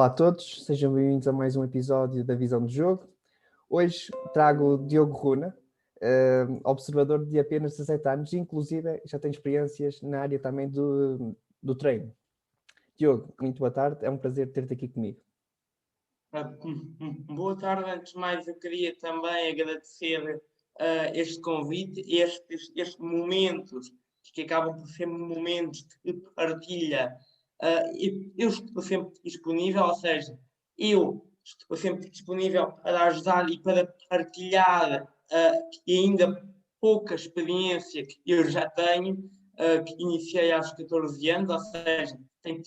Olá a todos, sejam bem-vindos a mais um episódio da Visão de Jogo. Hoje trago o Diogo Runa, observador de apenas 17 anos, e inclusive já tem experiências na área também do treino. Diogo, muito boa tarde, é um prazer ter-te aqui comigo. Boa tarde, antes de mais eu queria também agradecer este convite, estes momentos que acabam por ser momentos de partilha. Eu estou sempre disponível, ou seja, eu estou sempre disponível para ajudar e para partilhar e ainda pouca experiência que eu já tenho, que iniciei aos 14 anos, ou seja, tenho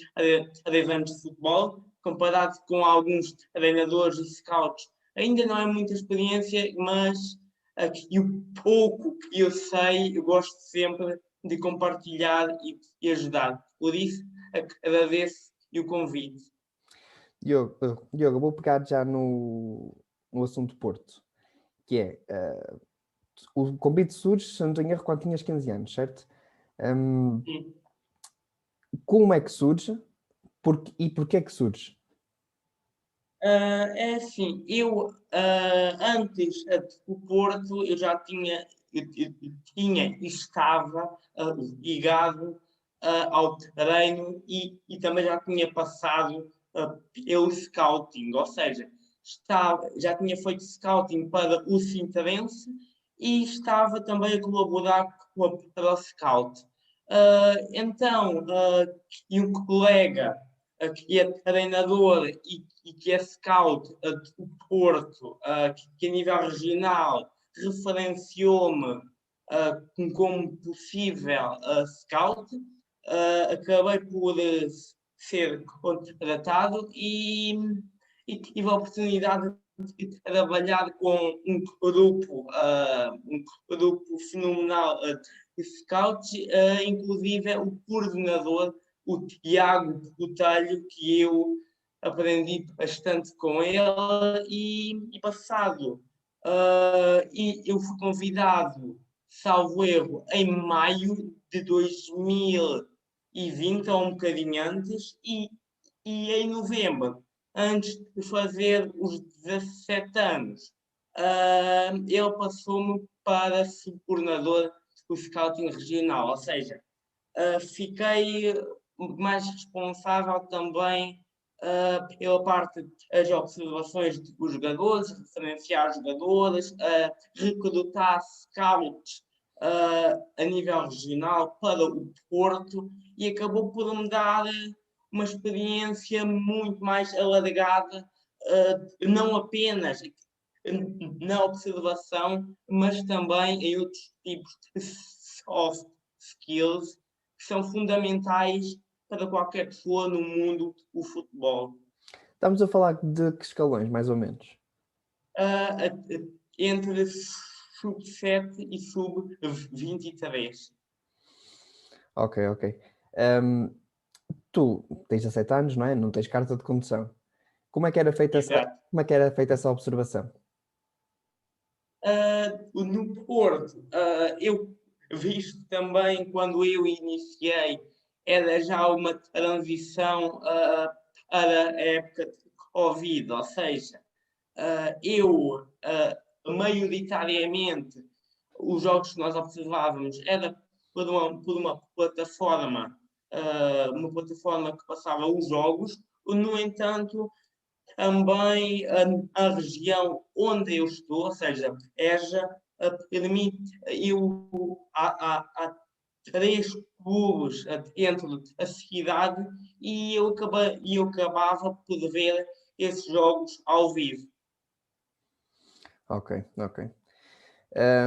3 anos de futebol, comparado com alguns treinadores e scouts. Ainda não é muita experiência, mas e o pouco que eu sei, eu gosto sempre de compartilhar e ajudar. Por isso, agradeço o convite. Diogo, eu vou pegar já no assunto Porto, que é, o convite surge, se não tenho erro, quando tinhas 15 anos, certo? Como é que surge e porquê é que surge? É assim, eu antes do Porto eu já tinha e estava ligado ao treino e também já tinha passado pelo scouting, ou seja, já tinha feito scouting para o Sintarense e estava também a colaborar com a ProScout. Então, e um colega que é treinador e que é scout do Porto, que a nível regional referenciou-me como possível scout, acabei por ser contratado e tive a oportunidade de trabalhar com um grupo fenomenal de scouts, inclusive o coordenador, o Tiago Botelho, que eu aprendi bastante com ele e passado. E eu fui convidado, salvo erro, em maio de 2020, ou um bocadinho antes, e em novembro, antes de fazer os 17 anos, ele passou-me para subcoordenador do Scouting Regional, ou seja, fiquei mais responsável também pela parte das observações dos jogadores, referenciar jogadores, recrutar scouts a nível regional para o Porto e acabou por me dar uma experiência muito mais alargada, não apenas na observação, mas também em outros tipos de soft skills que são fundamentais para qualquer pessoa no mundo do futebol. Estamos a falar de que escalões, mais ou menos? Entre sub-7 e sub-23. Ok. Tu tens 17 anos, não é? Não tens carta de condução. Como é que era feita Exato. essa observação? No Porto, eu visto também quando eu iniciei, era já uma transição para a época de Covid, ou seja, eu maioritariamente os jogos que nós observávamos era por uma plataforma que passava os jogos. No entanto, também a região onde eu estou, ou seja, Beja, permite, há 3 clubes dentro da cidade e eu acabava por ver esses jogos ao vivo. Ok.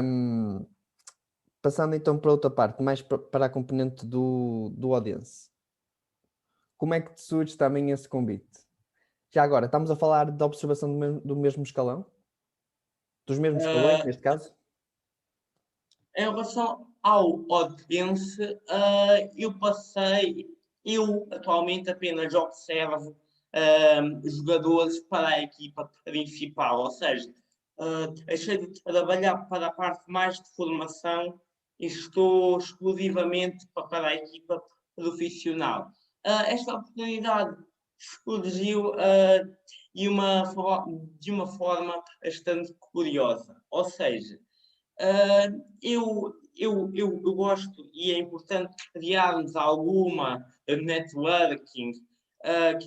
Hum, Passando então para outra parte, mais para a componente do Odense. Como é que te surge também esse convite? Já agora, estamos a falar da observação do mesmo escalão? Dos mesmos escalões, Uh, neste caso? Em relação ao Odense, eu atualmente apenas observo jogadores para a equipa principal, ou seja, deixei de trabalhar para a parte mais de formação e estou exclusivamente para a equipa profissional. Esta oportunidade surgiu de uma forma bastante curiosa. Ou seja, eu gosto e é importante criarmos alguma networking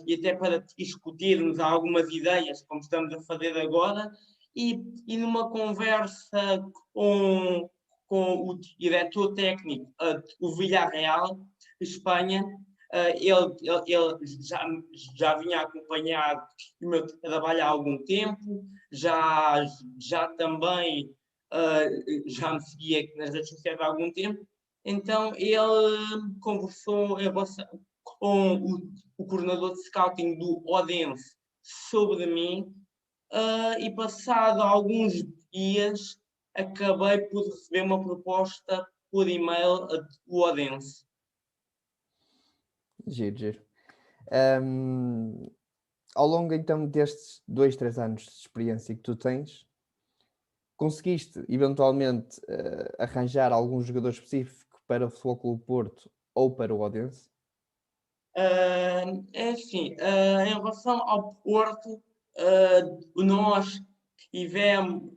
e até para discutirmos algumas ideias, como estamos a fazer agora, e numa conversa com o diretor técnico do Villarreal, Espanha, ele já vinha a acompanhar o meu trabalho há algum tempo, já também já me seguia nas redes sociais há algum tempo, então ele conversou com o coordenador de scouting do Odense sobre mim e passado alguns dias acabei por receber uma proposta por e-mail do Odense. Giro, giro. Ao longo então destes 2, 3 anos de experiência que tu tens, conseguiste eventualmente arranjar algum jogador específico para o Futebol Clube Porto ou para o Odense? É assim, em relação ao Porto, nós tivemos,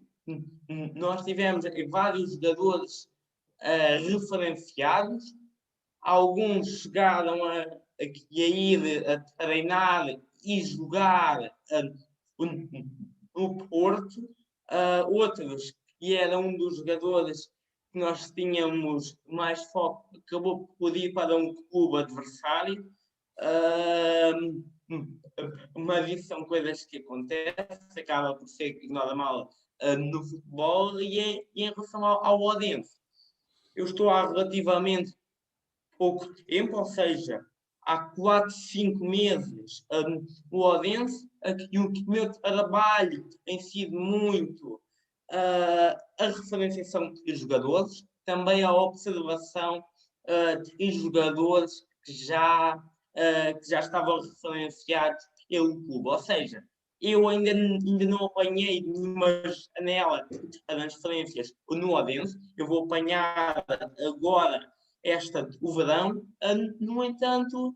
nós tivemos vários jogadores referenciados, alguns chegaram a ir a treinar e jogar no Porto, outros, que era um dos jogadores que nós tínhamos mais foco, acabou por ir para um clube adversário. Mas isso são coisas que acontecem, acaba por ser normal no futebol e em relação ao Odense. Eu estou há relativamente pouco tempo, ou seja, há 4, 5 meses no Odense, e o meu trabalho tem sido muito a referenciação de jogadores, também a observação de jogadores que já estavam referenciados pelo clube. Ou seja, eu ainda não apanhei nenhuma janela de transferências no Odense, eu vou apanhar agora o verão. No entanto,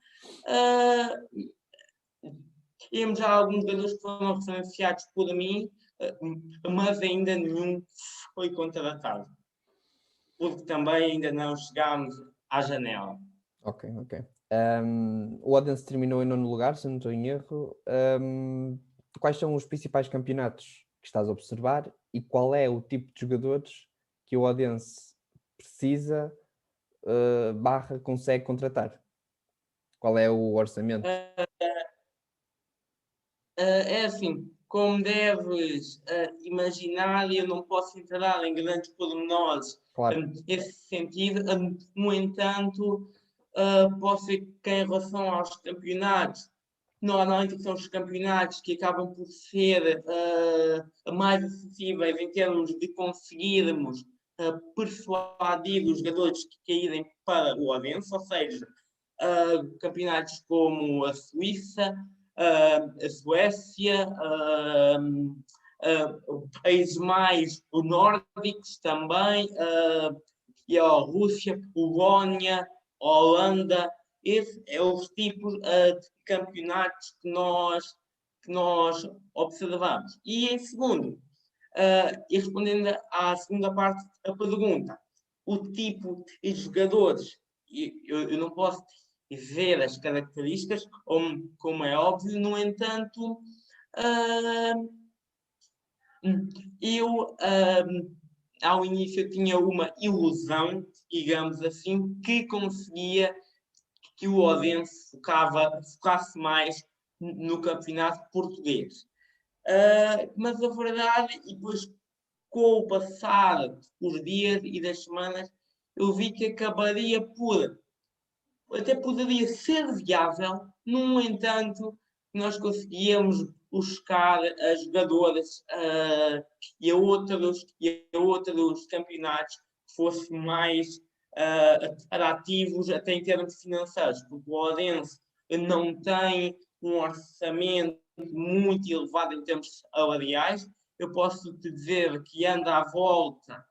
temos já alguns jogadores que foram referenciados por mim, mas ainda nenhum foi contratado, porque também ainda não chegámos à janela. Ok, ok. O Odense terminou em 9º lugar, se não estou em erro. Quais são os principais campeonatos que estás a observar e qual é o tipo de jogadores que o Odense precisa / consegue contratar? Qual é o orçamento? É assim, como deves imaginar, eu não posso entrar em grandes pormenores Claro, nesse sentido. No entanto, posso dizer que em relação aos campeonatos, normalmente são os campeonatos que acabam por ser mais acessíveis em termos de conseguirmos persuadir os jogadores que irem para o Odense, ou seja, campeonatos como a Suíça, a Suécia, países mais nórdicos também, e a Rússia, Polónia, Holanda. Esse é os tipos de campeonatos que nós observamos. E em segundo, e respondendo à segunda parte da pergunta, o tipo de jogadores, eu não posso ver as características, como é óbvio, no entanto, eu ao início tinha uma ilusão, digamos assim, que conseguia que o Odense focasse mais no campeonato português. Mas a verdade, e depois com o passar dos dias e das semanas, eu vi que acabaria até poderia ser viável, no entanto, nós conseguíamos buscar a jogadores e a outros campeonatos que fossem mais atrativos até em termos financeiros, porque o Odense não tem um orçamento muito elevado em termos salariais. Eu posso te dizer que anda à volta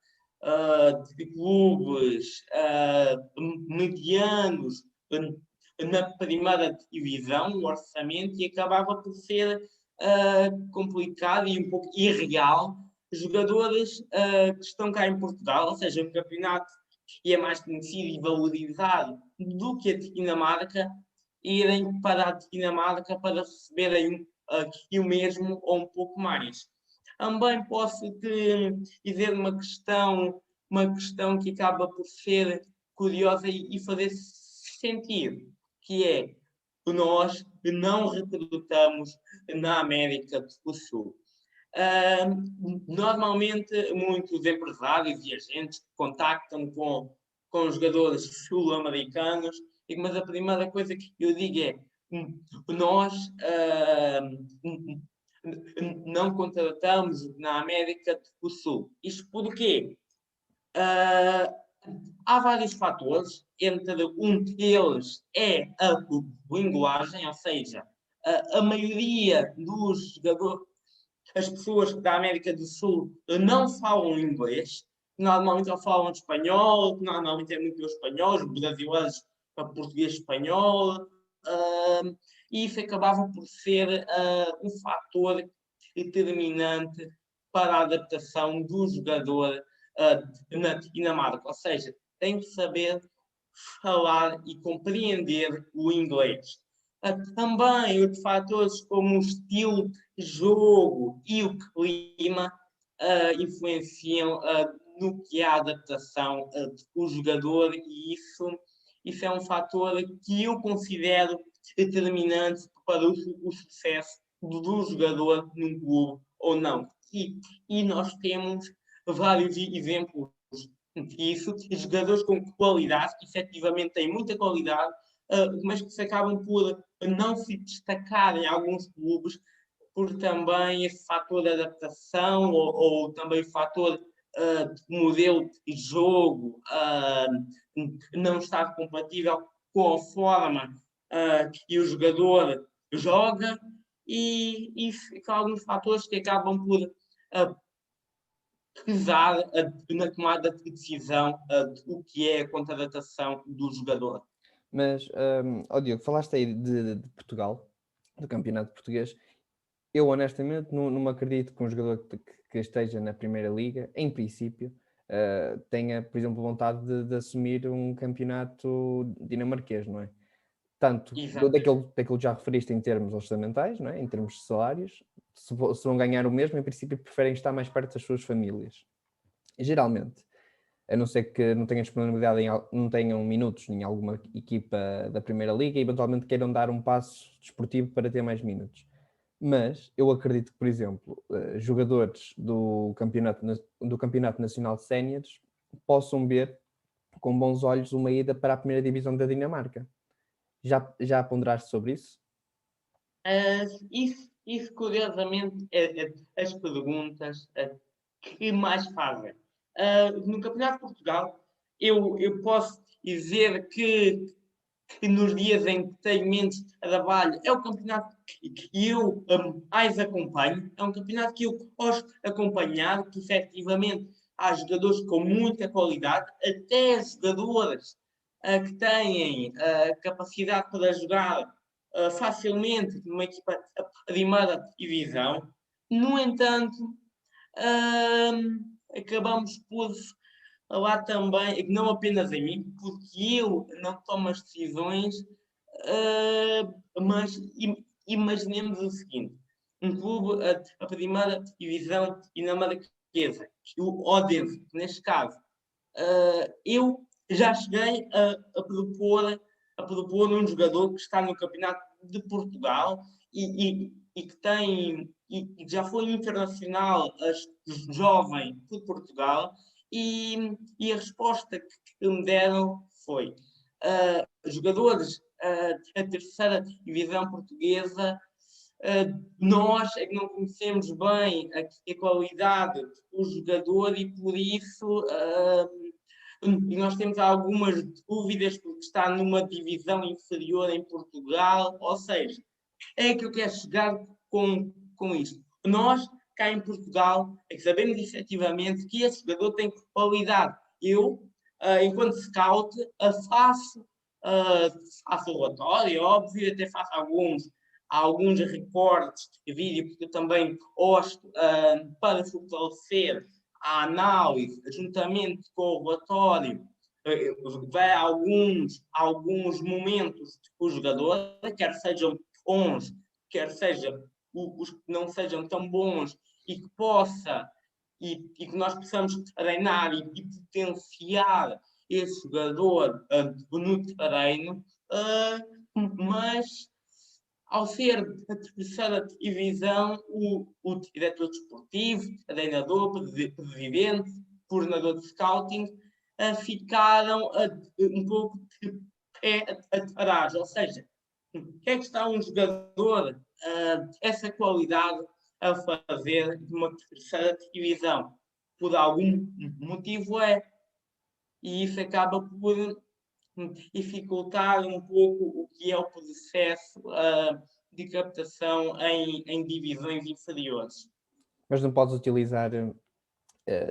de clubes medianos na primeira divisão, o orçamento, e acabava por ser complicado e um pouco irreal. Jogadores que estão cá em Portugal, ou seja, um campeonato que é mais conhecido e valorizado do que a Dinamarca, irem para a Dinamarca para receberem aqui o mesmo ou um pouco mais. Também posso te dizer uma questão que acaba por ser curiosa e fazer sentido, que é que nós não recrutamos na América do Sul. Normalmente, muitos empresários e agentes contactam com jogadores sul-americanos, mas a primeira coisa que eu digo é nós não contratamos na América do Sul. Isto porquê? Há vários fatores, entre um deles é a linguagem, ou seja, a maioria dos jogadores, as pessoas da América do Sul não falam inglês, normalmente ou falam espanhol, normalmente é muito espanhol, os brasileiros para português espanhol, e isso acabava por ser um fator determinante para a adaptação do jogador na Dinamarca, ou seja, tem que saber falar e compreender o inglês. Também outros fatores como o estilo de jogo e o clima influenciam no que é a adaptação do jogador, e isso é um fator que eu considero determinante para o sucesso do jogador num clube ou não. E nós temos vários exemplos disso, jogadores com qualidade, que efetivamente têm muita qualidade, mas que se acabam por não se destacar em alguns clubes por também esse fator de adaptação ou também o fator de modelo de jogo não estar compatível com a forma que o jogador joga, e alguns fatores que acabam por pesar na tomada de decisão do que é a contratação do jogador. Mas, Diogo, falaste aí de Portugal, do campeonato português. Eu, honestamente, não me acredito que um jogador que esteja na Primeira Liga, em princípio, tenha, por exemplo, vontade de assumir um campeonato dinamarquês, não é? Tanto daquilo que já referiste em termos orçamentais, não é? Em termos de salários, se vão ganhar o mesmo, em princípio preferem estar mais perto das suas famílias. E, geralmente, a não ser que não tenham disponibilidade, não tenham minutos em alguma equipa da Primeira Liga e eventualmente queiram dar um passo desportivo para ter mais minutos. Mas eu acredito que, por exemplo, jogadores do Campeonato Nacional de Séniores possam ver com bons olhos uma ida para a primeira divisão da Dinamarca. Já ponderaste sobre isso? Isso curiosamente, é as perguntas que mais fazem. No Campeonato de Portugal, eu posso dizer que nos dias em que tenho menos trabalho, é o campeonato que eu mais acompanho, é um campeonato que eu gosto de acompanhar, que efetivamente há jogadores com muita qualidade, até jogadores que têm capacidade para jogar facilmente numa equipa de primeira divisão. No entanto, acabamos por falar também, não apenas em mim, porque eu não tomo as decisões, mas imaginemos o seguinte: um clube, a primeira divisão dinamarquesa, o Odense, neste caso, eu já cheguei a propor um jogador que está no Campeonato de Portugal e que tem e que já foi internacional jovem de Portugal, e a resposta que me deram foi jogadores da terceira divisão portuguesa, nós é que não conhecemos bem a qualidade do jogador e por isso nós temos algumas dúvidas porque está numa divisão inferior em Portugal. Ou seja, é que eu quero chegar com isto. Nós, cá em Portugal, é que sabemos efetivamente que esse jogador tem qualidade. Eu, enquanto scout, faço faço relatório, óbvio, até faço alguns recortes de vídeo, porque eu também gosto para fortalecer a análise, juntamente com o relatório, vai alguns momentos do jogador, quer sejam bons, quer sejam os que não sejam tão bons e que nós possamos treinar e potenciar esse jogador no terreno, mas ao ser a terceira divisão, o diretor desportivo, treinador, presidente, coordenador de scouting, ficaram um pouco de pé atrás. Ou seja, o que é que está um jogador essa qualidade a fazer de uma terceira divisão? Por algum motivo é. E isso acaba por dificultar um pouco o que é o processo de captação em divisões inferiores. Mas não podes utilizar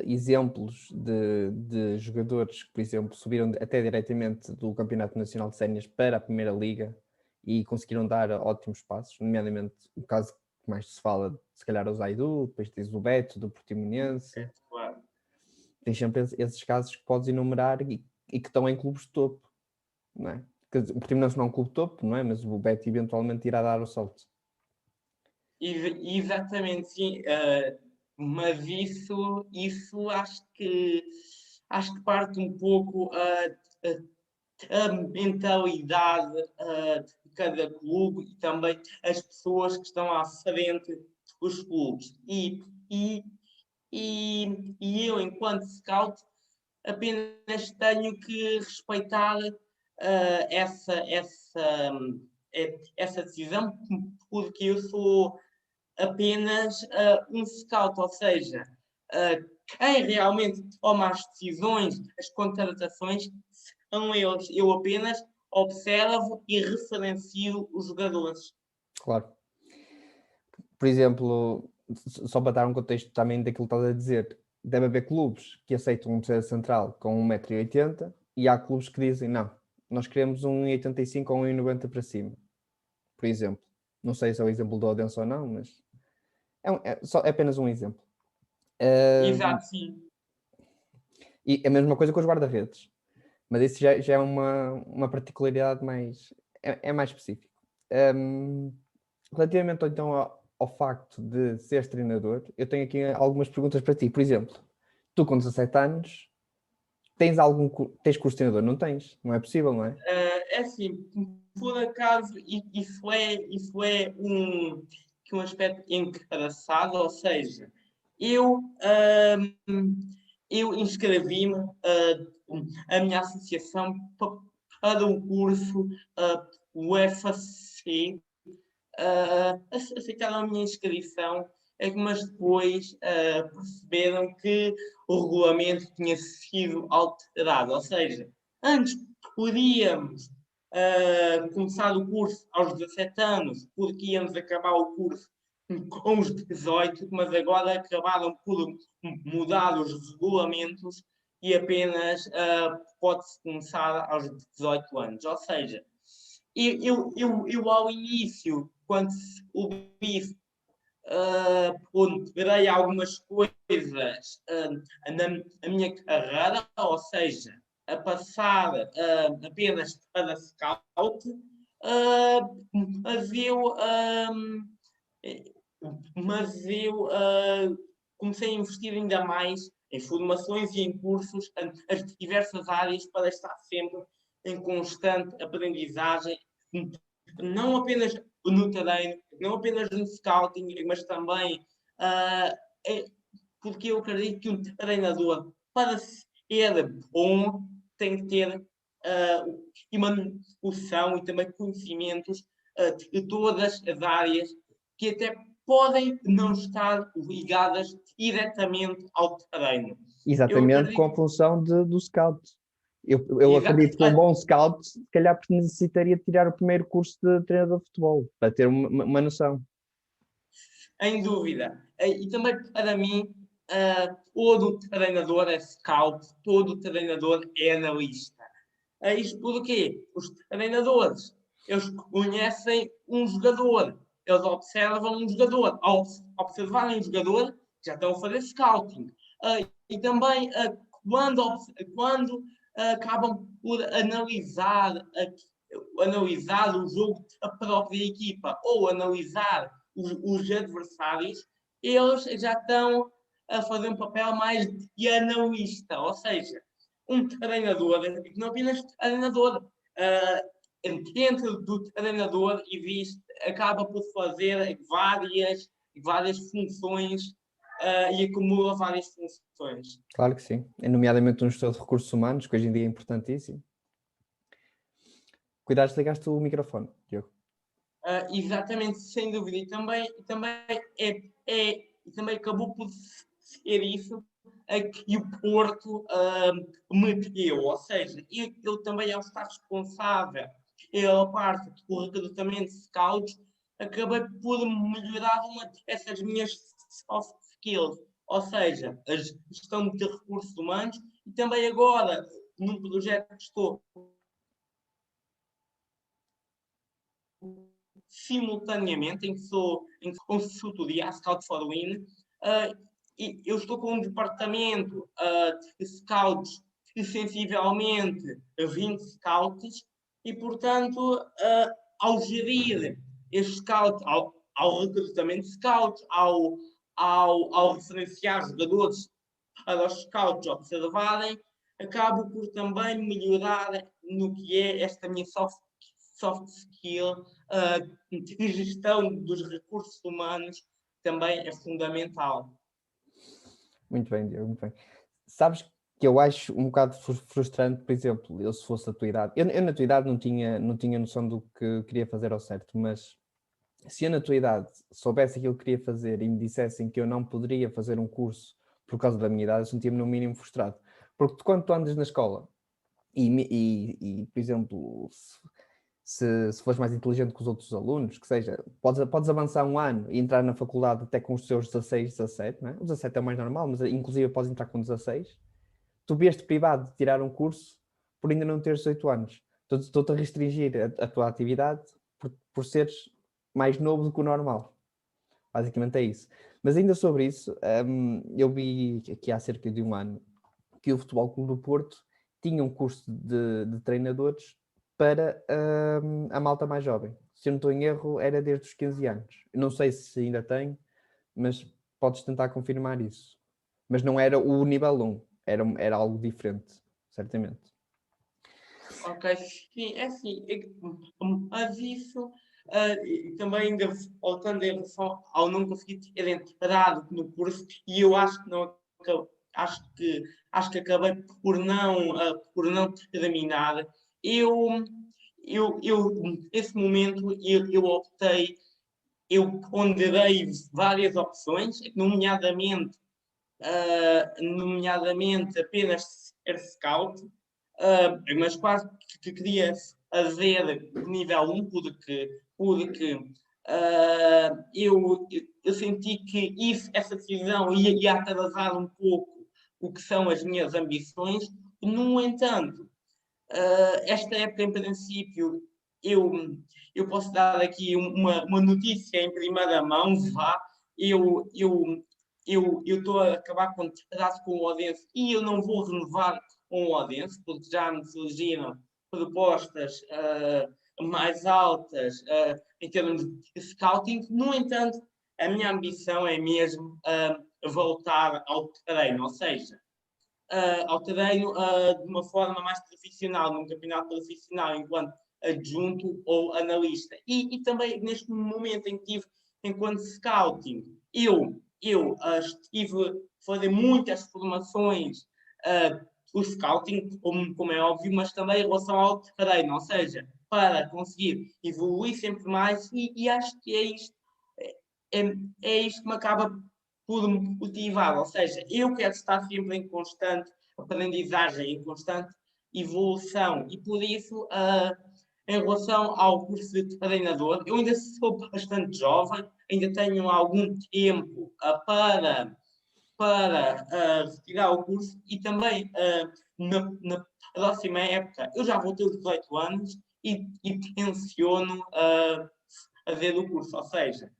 exemplos de jogadores que, por exemplo, subiram até diretamente do Campeonato Nacional de Séniores para a Primeira Liga e conseguiram dar ótimos passos, nomeadamente o caso que mais se fala, se calhar o Zaidu, depois tens o Beto do Portimonense. É, claro. Tens sempre esses casos que podes enumerar e que estão em clubes de topo, não é? O Portimonense não é um clube de topo, não é? Mas o Beto eventualmente irá dar o salto. Exatamente, sim. Mas isso acho que parte um pouco a mentalidade de cada clube e também as pessoas que estão à frente dos clubes. E eu, enquanto scout, apenas tenho que respeitar essa decisão, porque eu sou apenas um scout, ou seja, quem realmente toma as decisões, as contratações, são eles. Eu apenas observo e referencio os jogadores. Claro. Por exemplo, só para dar um contexto também daquilo que estás a dizer, deve haver clubes que aceitam um defesa central com 1,80 m e há clubes que dizem não, nós queremos 1,85 ou 1,90 para cima, por exemplo. Não sei se é o exemplo do Odense ou não, mas é apenas um exemplo. Exato, sim. E a mesma coisa com os guarda-redes, mas isso já é uma particularidade mais, é mais específico. Relativamente então ao facto de seres treinador, eu tenho aqui algumas perguntas para ti. Por exemplo, tu com 17 anos tens curso de treinador? Não tens, não é possível, não é? É assim, por acaso, isso é um aspecto engraçado, ou seja, eu, eu inscrevi-me, a minha associação, para um curso, UFAC, aceitaram a minha inscrição, mas depois perceberam que o regulamento tinha sido alterado, ou seja, antes podíamos começar o curso aos 17 anos, porque íamos acabar o curso com os 18, mas agora acabaram por mudar os regulamentos e apenas pode-se começar aos 18 anos. Ou seja, eu ao início, quando ouvi ponderei algumas coisas na minha carreira, ou seja, a passar apenas para scout, mas eu comecei a investir ainda mais em formações e em cursos, as diversas áreas, para estar sempre em constante aprendizagem, não apenas no treino, não apenas no scouting, mas também porque eu acredito que um treinador, para ser bom, tem que ter uma noção e também conhecimentos de todas as áreas que até podem não estar ligadas diretamente ao treino. Exatamente, com a função do scout. Eu acredito que um bom scout, se calhar, necessitaria tirar o primeiro curso de treinador de futebol, para ter uma noção. Em dúvida. E também, para mim, todo treinador é scout, todo treinador é analista. Isto porquê? Os treinadores, eles conhecem um jogador, eles observam um jogador. Ao observarem um jogador, já estão a fazer scouting. E também, quando acabam por analisar o jogo da própria equipa ou analisar os adversários, eles já estão a fazer um papel mais de analista, ou seja, um treinador, não apenas treinador, dentro do treinador existe, acaba por fazer várias funções e acumula várias funções. Claro que sim, nomeadamente um gestor de recursos humanos, que hoje em dia é importantíssimo. Cuidado, ligaste o microfone, Diogo. Exatamente, sem dúvida. E também acabou por ser isso que o Porto meteu. Ou seja, ele também, ao estar responsável pela parte do recrutamento de scouts, acabei por melhorar uma dessas minhas soft skills. Ou seja, a gestão de recursos humanos e também agora, num projeto que estou simultaneamente, em que consultoria a Scout for Win, e eu estou com um departamento de scouts de sensivelmente 20 scouts e, portanto, ao gerir este scout, ao recrutamento de scouts, ao referenciar jogadores para os scouts observarem, acabo por também melhorar no que é esta minha soft skill de gestão dos recursos humanos, também é fundamental. Muito bem, Diogo, muito bem. Sabes que eu acho um bocado frustrante, por exemplo, eu se fosse a tua idade, eu na tua idade não tinha noção do que queria fazer ao certo, mas se eu na tua idade soubesse aquilo que queria fazer e me dissessem que eu não poderia fazer um curso por causa da minha idade, eu sentia-me no mínimo frustrado. Porque quando tu andas na escola e por exemplo, se fores mais inteligente que os outros alunos, que seja, podes avançar um ano e entrar na faculdade até com os seus 16, 17, não é? O 17 é o mais normal, mas inclusive podes entrar com 16. Tu vês-te privado de tirar um curso por ainda não teres 18 anos. Estou-te a restringir a tua atividade por seres mais novo do que o normal. Basicamente é isso. Mas ainda sobre isso, eu vi aqui há cerca de um ano que o Futebol Clube do Porto tinha um curso de treinadores para a malta mais jovem. Se eu não estou em erro, era desde os 15 anos. Eu não sei se ainda tem, mas podes tentar confirmar isso. Mas não era o nível 1, era algo diferente, certamente. Ok, sim, é assim, mas isso também ainda voltando em relação ao não conseguir ter entrado no curso, e eu acho que não acho que acabei por não terminar. Eu, esse momento eu ponderei várias opções, nomeadamente apenas ser scout, mas quase que queria fazer nível 1, porque eu senti que essa decisão ia atrasar um pouco o que são as minhas ambições. No entanto, esta época, em princípio, eu posso dar aqui uma notícia em primeira mão, vá. Eu estou a acabar contrato com o Odense e eu não vou renovar com o Odense, porque já me surgiram propostas mais altas em termos de scouting. No entanto, a minha ambição é mesmo voltar ao treino, ou seja, ao treino de uma forma mais profissional, num campeonato profissional, enquanto adjunto ou analista. E também neste momento em que tive enquanto scouting, eu estive a fazer muitas formações do scouting, como é óbvio, mas também em relação ao treino, ou seja, para conseguir evoluir sempre mais, e acho que é isto que me acaba por me motivar, ou seja, eu quero estar sempre em constante aprendizagem, em constante evolução, e por isso, em relação ao curso de treinador, eu ainda sou bastante jovem, ainda tenho algum tempo para retirar o curso e também na próxima época eu já vou ter os 18 anos e tenciono fazer o curso. Ou seja,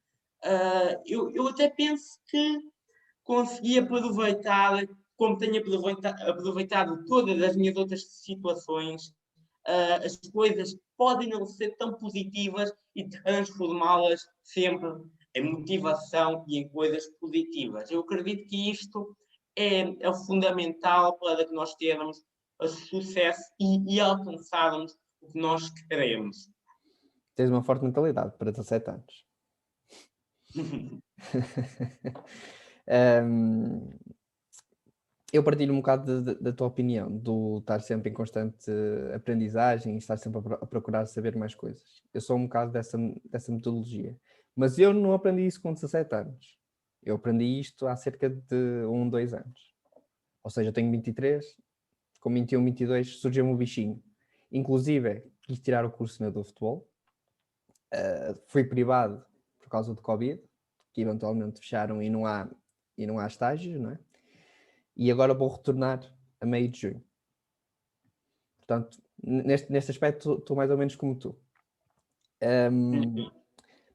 eu até penso que consegui aproveitar, como tenho aproveitado todas as minhas outras situações, as coisas podem não ser tão positivas e transformá-las sempre em motivação e em coisas positivas. Eu acredito que isto é fundamental para que nós tenhamos sucesso e alcançarmos o que nós queremos. Tens uma forte mentalidade para 17 anos. Eu partilho um bocado da tua opinião, do estar sempre em constante aprendizagem e estar sempre a procurar saber mais coisas. Eu sou um bocado dessa metodologia. Mas eu não aprendi isso com 17 anos. Eu aprendi isto há cerca de 2 anos. Ou seja, eu tenho 23, com 21, 22 surgiu-me o bichinho. Inclusive, quis tirar o curso de futebol. Fui privado por causa do Covid, que eventualmente fecharam e não há estágios, não é? E agora vou retornar a meio de junho. Portanto, neste aspecto, estou mais ou menos como tu.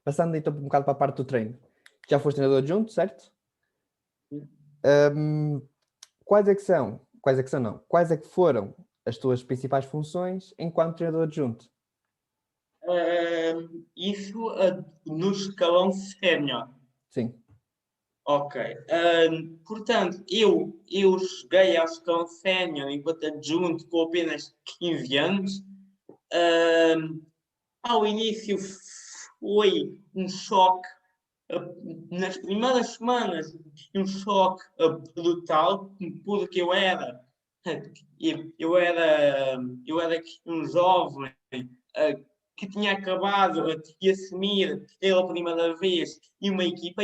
Passando então um bocado para a parte do treino. Já foste treinador adjunto, certo? Quais é que foram as tuas principais funções enquanto treinador adjunto? Isso no escalão sénior. Sim. Ok. Portanto, eu cheguei ao escalão sénior enquanto adjunto com apenas 15 anos. Ao início foi um choque, nas primeiras semanas, um choque brutal, porque eu era um jovem que tinha acabado de assumir pela primeira vez uma equipa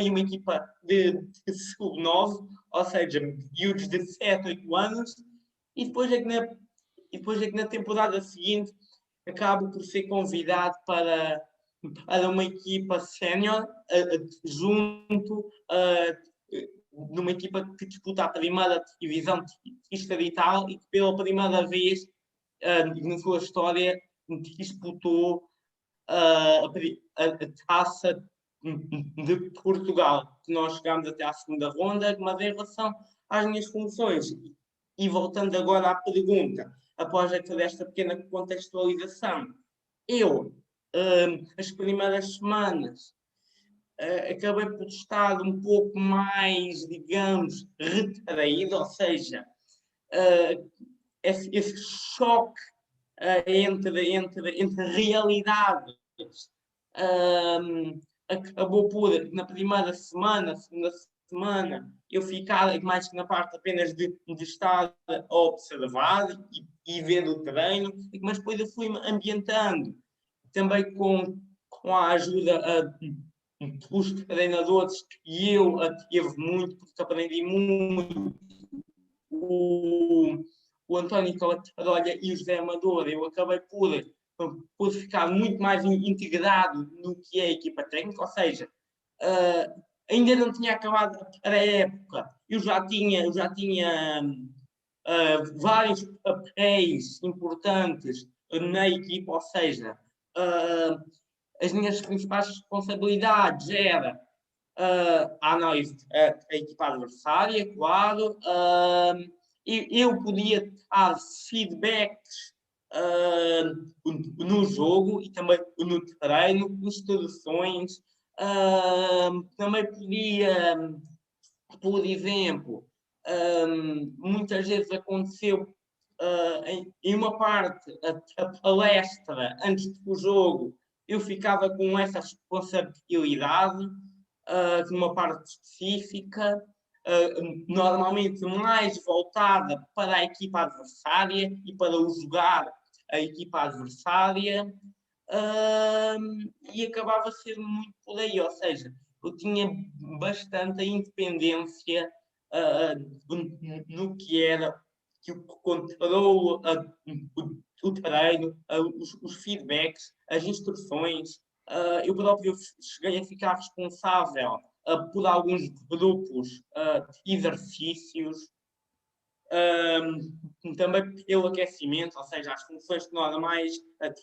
de sub-9, ou seja, miúdos de 7, 8 anos, e depois é que na temporada seguinte acabo por ser convidado para uma equipa sénior, junto numa equipa que disputa a primeira divisão distrital e que pela primeira vez na sua história disputou a taça de Portugal, que nós chegámos até à segunda ronda, mas em relação às minhas funções, e voltando agora à pergunta, após esta pequena contextualização, eu, as primeiras semanas, acabei por estar um pouco mais, digamos, retraído, ou seja, esse choque entre realidades acabou por, na primeira semana, segunda semana, eu ficar mais que na parte apenas de estar a observar e ver o treino, mas depois eu fui-me ambientando também com a ajuda dos treinadores que eu tive muito, porque aprendi muito. O António Caladolha e o José Amador, eu acabei por ficar muito mais integrado no que é a equipa técnica, ou seja, ainda não tinha acabado a época, eu já tinha vários papéis importantes na equipa, ou seja, as minhas principais responsabilidades eram a análise da equipa adversária, claro, eu podia dar feedbacks no jogo e também no treino, instruções, também podia, por exemplo, muitas vezes aconteceu em uma parte a palestra antes do jogo, eu ficava com essa responsabilidade numa parte específica, normalmente mais voltada para a equipa adversária e para o jogar a equipa adversária, e acabava a ser muito por aí, ou seja, eu tinha bastante independência no que era que o controle, o treino, os feedbacks, as instruções. Eu próprio cheguei a ficar responsável por alguns grupos de exercícios, também pelo aquecimento, ou seja, as funções normais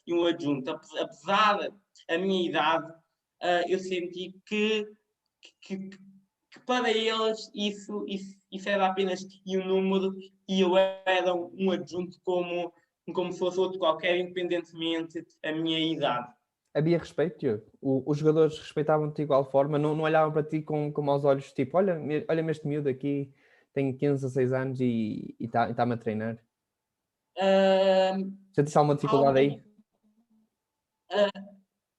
e um adjunto. Apesar da minha idade, eu senti que para eles isso era apenas um número e eu era um adjunto como se fosse outro qualquer, independentemente da minha idade. Havia respeito, Diogo? Os jogadores respeitavam-te de igual forma? Não olhavam para ti com maus olhos, tipo, olha-me este miúdo aqui, tem 15 a 6 anos e está-me a treinar? Sentiste alguma dificuldade aí?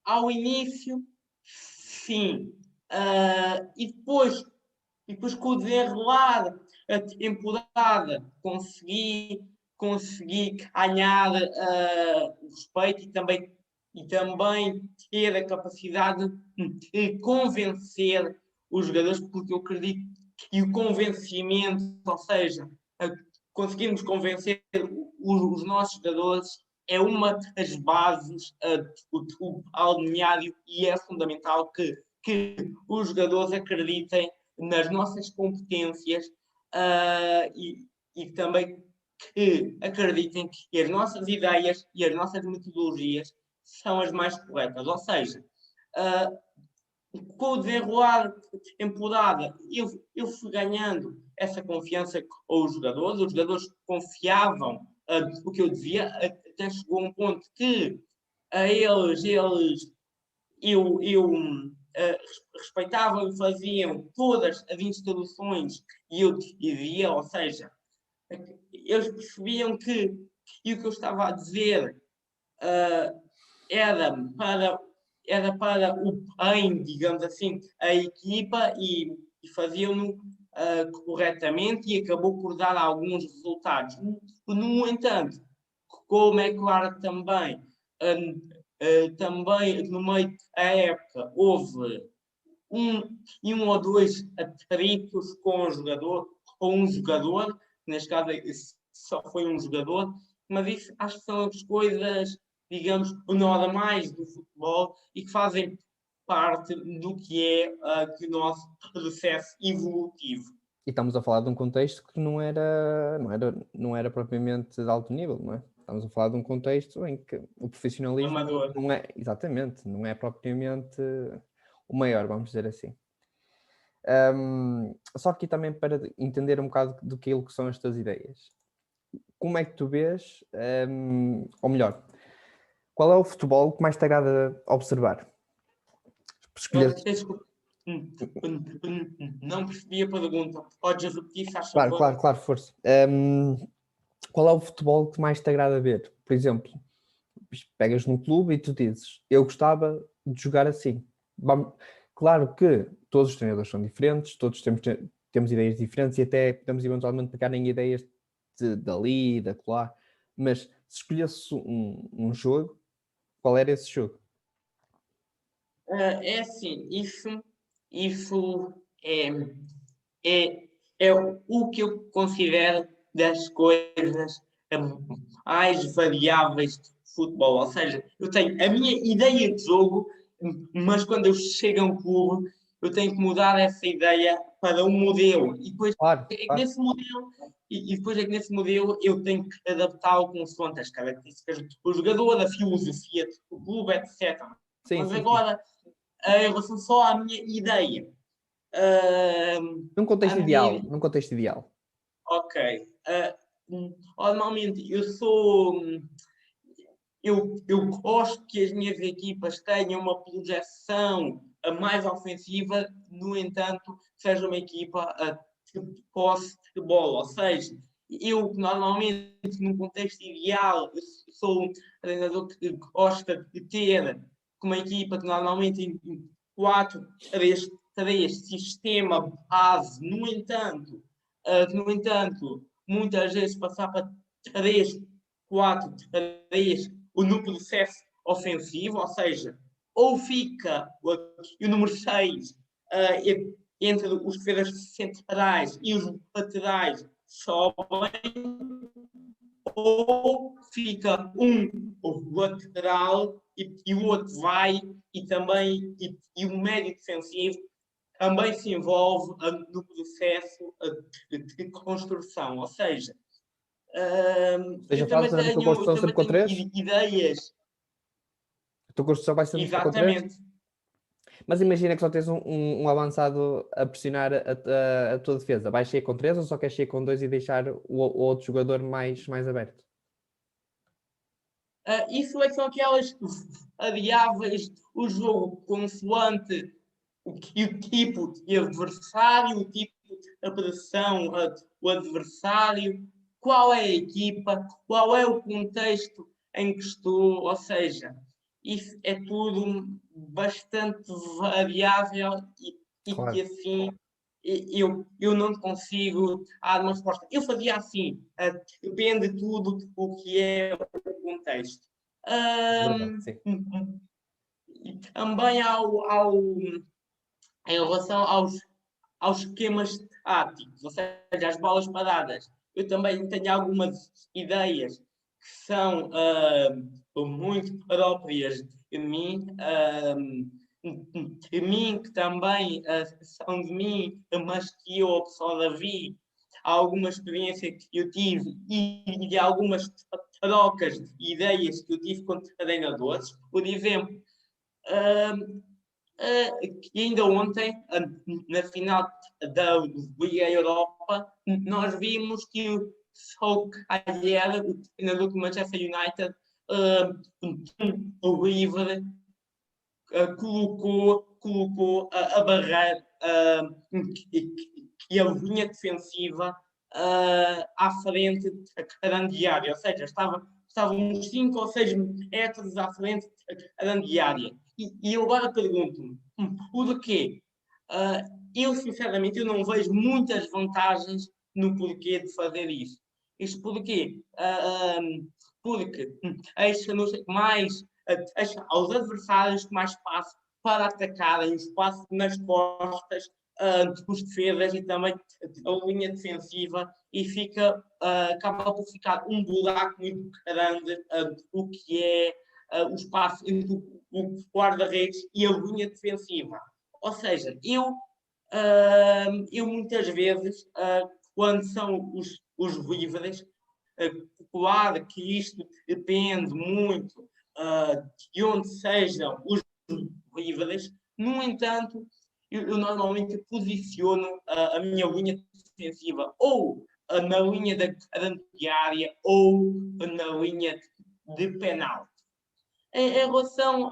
Ao início, sim. E depois com o desenrolar a temporada, consegui ganhar o respeito e também ter a capacidade de convencer os jogadores, porque eu acredito que o convencimento, ou seja, conseguirmos convencer os nossos jogadores é uma das bases do balneário e é fundamental que os jogadores acreditem nas nossas competências e também que acreditem que as nossas ideias e as nossas metodologias são as mais corretas. Ou seja, com o desenrolar da temporada, eu fui ganhando essa confiança com os jogadores confiavam no que eu dizia, até chegou um ponto que eu respeitavam e faziam todas as instruções e eu dizia, ou seja, eles percebiam que o que eu estava a dizer era para o bem, digamos assim, a equipa e faziam-no corretamente e acabou por dar alguns resultados. No entanto, como é claro também, também no meio da época houve um ou dois atritos com um jogador, neste caso só foi um jogador, mas isso acho que são as coisas, digamos, normais do futebol e que fazem parte do que é o nosso processo evolutivo. E estamos a falar de um contexto que não era propriamente de alto nível, não é? Estamos a falar de um contexto em que o profissionalismo Amador. não é, exatamente, não é propriamente o maior, vamos dizer assim. Só que também para entender um bocado do que são as tuas ideias. Como é que tu vês, ou melhor, qual é o futebol que mais te agrada observar? Desculpa, não percebi a pergunta. Podes repetir, faz Claro, favor? claro, força. Qual é o futebol que mais te agrada ver? Por exemplo, pegas num clube e tu dizes, eu gostava de jogar assim. Claro que todos os treinadores são diferentes, todos temos ideias diferentes e até podemos eventualmente pegar em ideias dali e da colar, mas se escolhesse um jogo, qual era esse jogo? É assim, isso é o que eu considero das coisas mais variáveis de futebol. Ou seja, eu tenho a minha ideia de jogo, mas quando eu chego a um clube, eu tenho que mudar essa ideia para um modelo. E depois Claro, é que claro. nesse modelo, e depois é que nesse modelo eu tenho que adaptá-lo consoante as características do jogador, a filosofia do clube, etc. Sim, Mas sim, sim. agora, em relação só à minha ideia. Num A contexto minha ideal, ideia, num contexto ideal. ok. Normalmente eu gosto que as minhas equipas tenham uma projeção mais ofensiva, no entanto, seja uma equipa de posse de bola. Ou seja, eu normalmente, num contexto ideal, eu sou um treinador que gosta de ter uma equipa que normalmente em 4-3-3, sistema base. No entanto, muitas vezes passar para 3-4-3 no processo ofensivo, ou seja, ou fica o número 6 entre os defesas centrais e os laterais sobem, ou fica um lateral e o outro vai, e também e o médio defensivo também se envolve no processo de construção. Ou seja, Seja, eu também faz a tua construção sempre com tenho 3? ideias. A tua construção vai sempre com 3? Exatamente. Mas imagina que só tens um avançado a pressionar a tua defesa. Vais sair com 3 ou só queres sair com 2 e deixar o outro jogador mais aberto? Isso são aquelas variáveis, o jogo consoante o tipo de adversário, o tipo de pressão, o adversário, qual é a equipa, qual é o contexto em que estou, ou seja, isso é tudo bastante variável e que Claro. assim eu não consigo dar uma resposta. Eu fazia assim, depende de tudo o que é o contexto. Verdade, sim. Também em relação aos esquemas táticos, ou seja, às bolas paradas, eu também tenho algumas ideias que são muito próprias de mim, que também são de mim, mas que eu absorvi alguma experiência que eu tive e de algumas trocas de ideias que eu tive com treinadores. Por exemplo, e ainda ontem, na final da Liga Europa, nós vimos que o Solskjaer, o treinador do Manchester United, o River, colocou a barreira e a linha defensiva à frente da grande área, ou seja, estavam uns 5 ou 6 metros à frente da grande área. E eu agora pergunto-me, porquê? Eu, sinceramente, eu não vejo muitas vantagens no porquê de fazer isso. Isto porquê? Porque deixa-nos mais aos adversários mais espaço para atacarem, espaço nas costas dos defesas e também a linha defensiva e acaba por ficar um buraco muito grande o que é o espaço entre o guarda-redes e a linha defensiva. Ou seja, eu muitas vezes, quando são os livres, claro que isto depende muito de onde sejam os livres, no entanto, eu normalmente posiciono a minha linha defensiva ou na linha da grande área ou na linha de penalti. Em relação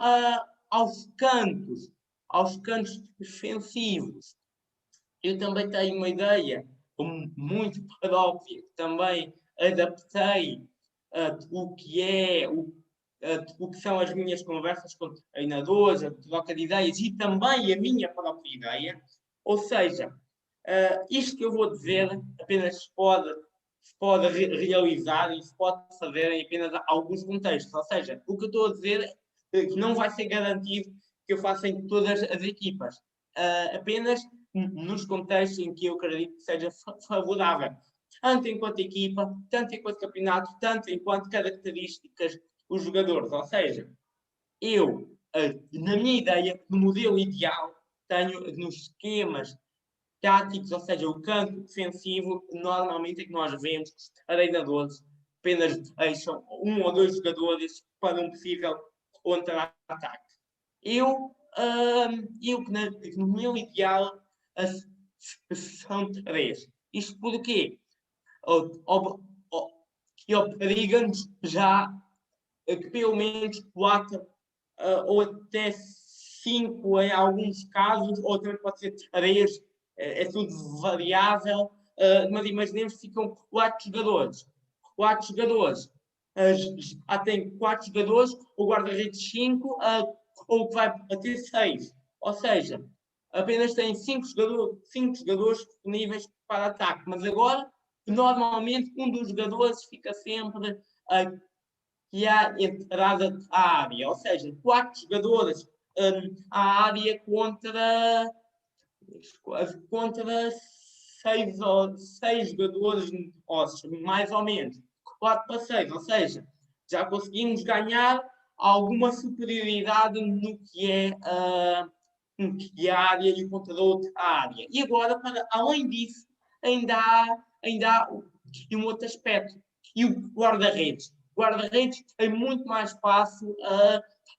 aos cantos defensivos, eu também tenho uma ideia muito própria, que também adaptei o que são as minhas conversas com treinadores, a troca de ideias e também a minha própria ideia. Ou seja, isto que eu vou dizer apenas se pode realizar e se pode fazer em apenas alguns contextos. Ou seja, o que eu estou a dizer é que não vai ser garantido que eu faça em todas as equipas. Apenas nos contextos em que eu acredito que seja favorável. Tanto enquanto equipa, tanto enquanto campeonato, tanto enquanto características dos jogadores. Ou seja, eu, na minha ideia, no modelo ideal, tenho nos esquemas táticos, ou seja, o campo defensivo, normalmente é que nós vemos que os treinadores apenas deixam um ou dois jogadores para um possível contra-ataque. Que no meu ideal são 3. Isto porquê? Que obriga-nos já que pelo menos 4 ou até 5 em alguns casos, ou também pode ser 3, é tudo variável, mas imaginemos que ficam 4 jogadores. 4 jogadores. Já tem 4 jogadores, o guarda-redes 5, ou que vai bater 6. Ou seja, apenas tem 5 jogadores disponíveis para ataque. Mas agora, normalmente, um dos jogadores fica sempre que há entrada à área. Ou seja, 4 jogadores à área contra 6 jogadores mais ou menos. 4 para 6, ou seja, já conseguimos ganhar alguma superioridade no que é e a área e o ponta da outra área. E agora, além disso, ainda há um outro aspecto. E o guarda-redes. O guarda-redes tem muito mais espaço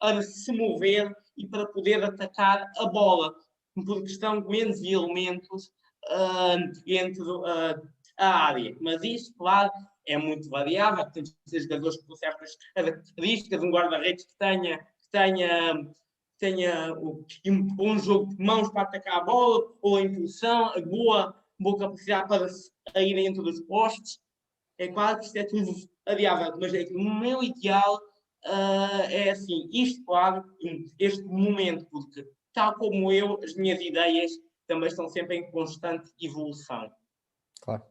a se mover e para poder atacar a bola, porque estão menos elementos entre a área. Mas isto, claro, é muito variável. Tem de ser jogadores com certas características, um guarda-redes que tenha um jogo de mãos para atacar a bola, ou a impulsão, a boa capacidade para sair entre os postes. É claro que isto é tudo variável, mas é que o meu ideal é assim, isto claro, este momento, porque tal como eu, as minhas ideias também estão sempre em constante evolução. Claro.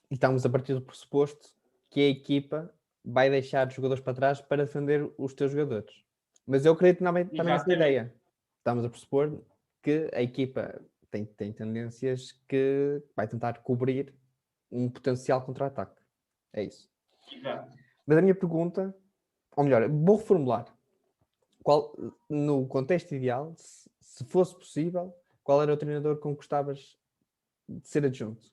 E estamos a partir do pressuposto que a equipa vai deixar os jogadores para trás para defender os teus jogadores. Mas eu acredito também nessa ideia. Estamos a pressupor que a equipa tem tendências que vai tentar cobrir um potencial contra-ataque. É isso. Exato. Mas a minha pergunta, ou melhor, vou reformular. No contexto ideal, se fosse possível, qual era o treinador com que gostavas de ser adjunto?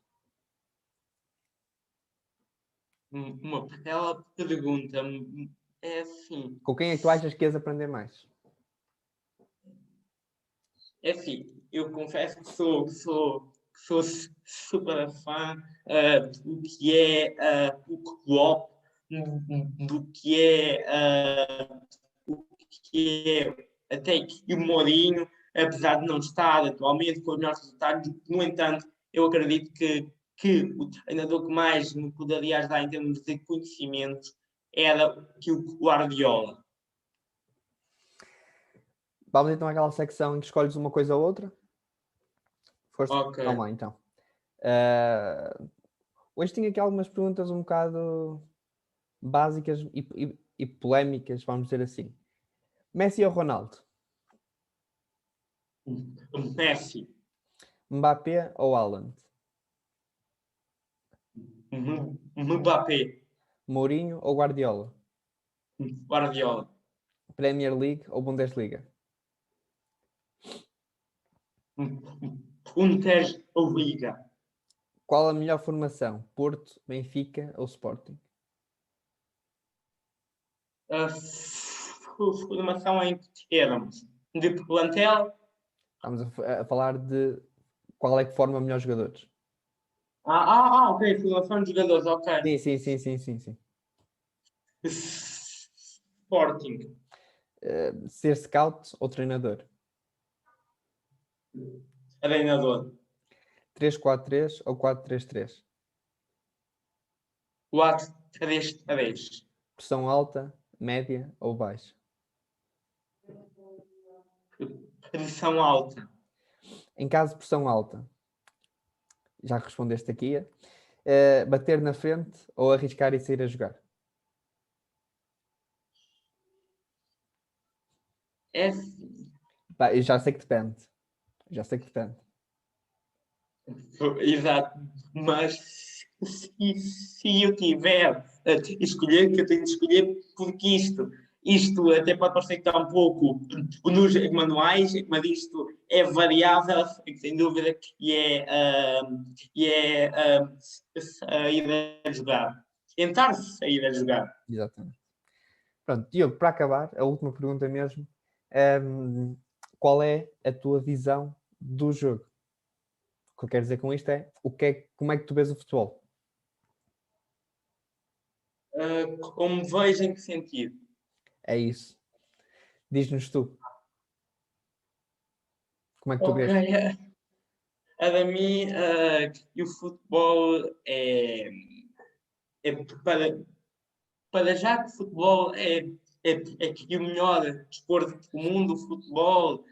Uma bela pergunta. É assim. Com quem é que tu achas que ias aprender mais? É assim, eu confesso que sou super fã do que é o Klopp, do que é até e o Mourinho, apesar de não estar atualmente com os melhores resultados. No entanto, eu acredito que o treinador que mais me poderia ajudar em termos de conhecimentos era que o Guardiola. Vamos então àquela secção em que escolhes uma coisa ou outra? Força? Ok. Vamos lá então. Hoje tinha aqui algumas perguntas um bocado básicas e polémicas, vamos dizer assim. Messi ou Ronaldo? Messi. Mbappé ou Haaland? Mbappé. Mourinho ou Guardiola? Guardiola. Premier League ou Bundesliga? Bundesliga. Qual a melhor formação? Porto, Benfica ou Sporting? A formação em termos de plantel. Estamos a falar de qual é que forma melhores jogadores. Ok. Formação de jogadores, ok. Sim. Sporting. Ser scout ou treinador? Treinador. 3-4-3 ou 4-3-3? 4-3-3. Pressão alta, média ou baixa? Pressão alta. Em caso de pressão alta, já respondeste aqui, bater na frente ou arriscar e sair a jogar? Eu já sei que depende. Exato. Mas se eu tiver a escolher, que eu tenho de escolher, porque isto até pode parecer que está um pouco nos manuais, mas isto é variável, sem dúvida, e é sair a jogar. Tentar sair a jogar. Exatamente. Pronto, Diogo, para acabar, a última pergunta mesmo. Qual é a tua visão do jogo? O que eu quero dizer com isto é, como é que tu vês o futebol? Como vejo, em que sentido? É isso. Diz-nos tu. Como é que tu Ok. vês? Para mim, o futebol é para já que o futebol é que o melhor desporto do mundo, o futebol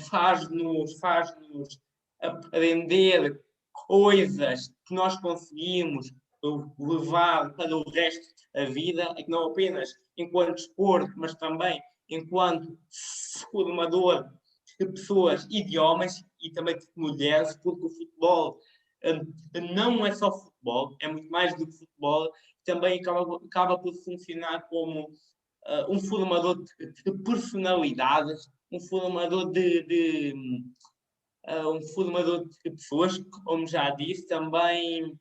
faz-nos aprender coisas que nós conseguimos levar para o resto da vida, e não apenas enquanto desporto, mas também enquanto formador de pessoas e de homens e também de mulheres, porque o futebol não é só futebol, é muito mais do que futebol, também acaba por funcionar como um formador de personalidades, um formador um formador de pessoas, como já disse, também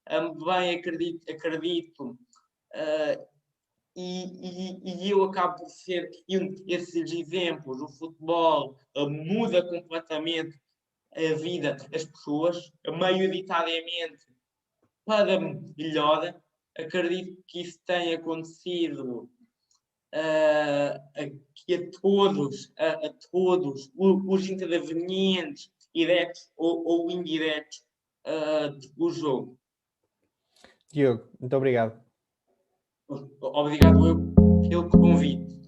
acredito e eu acabo por ser um desses exemplos. O futebol muda completamente a vida das pessoas, maioritariamente para melhor. Acredito que isso tenha acontecido que a todos os intervenientes, diretos ou indiretos, do jogo. Diogo, muito obrigado. Obrigado eu pelo convite.